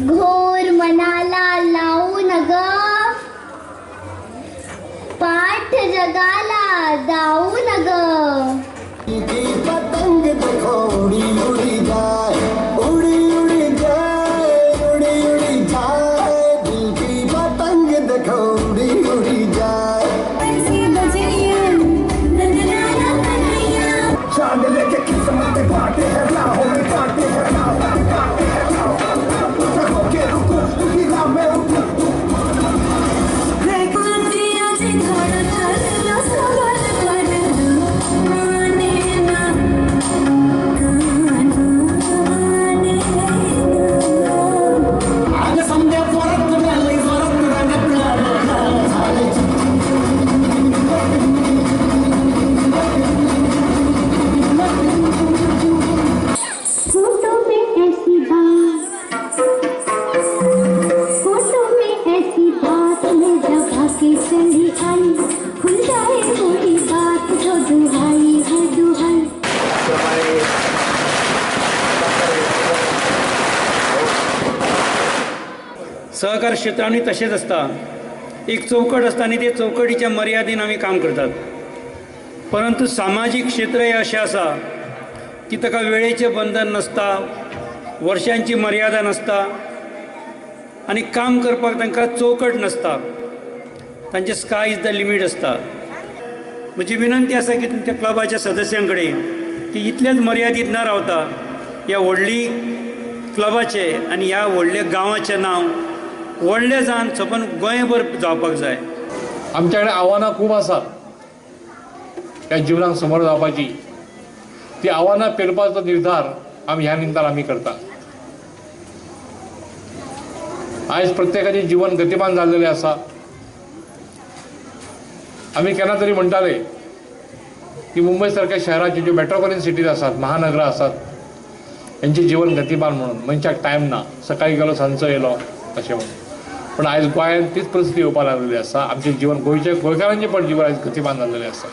घोर मनाला लावू नग, पाठ जगाला दाऊ नग। पतंग देखो उड़ी उड़ी जाए, उड़ी उड़ी जाए, उड़ी उड़ी जाए, दिल की पतंग देखो उड़ी उड़ी जाए। चांद लेके किस्मत बांटे हैं, राहों में बांटे हैं, राहों में बांटे हैं, राहों के रुको उसी राह में उठो। सहकार क्षेत्रांनी तसेच असता, एक चौकट असता आणि ते चौकटीच्या मर्यादेन आम्ही काम करतात। परंतु सामाजिक क्षेत्र हे असे आसा की ताका वेळेचे बंधन नसता, वर्षांची मर्यादा नसता आणि काम करपाक तांकां चौकट नसता, तांचे स्काय इज द लिमिट असता। म्हजी विनंती आसा की तुमच्या क्लबाच्या सदस्यां कडेन की इतलेच मर्यादीत न रावता ह्या व्हडली क्लबाचे आनी ह्या व्हडल्या गांवाचें नांव व्हडलें जावन सबंद गोंयभर जावपाक जाय। आमच्या कडेन आव्हानां खूब आसात ह्या जिवनाक समोर जावपाची। ती आव्हानां पेलपाचो निर्धार आमी ह्या निमतान आमी करता। आयज प्रत्येकाचें जीवन गतिमान जाल्लेलें आसा। आमी केन्ना तरी म्हणटाले की मुंबय सारक्या शहराचे ज्यो मेट्रोपॉलिटन सिटीज आसात, महानगरां आसात, हेंचें जीवन गतिमान म्हणून मनशाक टायम ना, सकाळी गेलो सांजचो येयलो अशें म्हणून। पण आयज गोंयांत तीच परिस्थिती येवपाक लागलेली आसा। आमचें जीवन गोंयकारांचें पण जीवन आयज गतिमान जाल्लेलें आसा।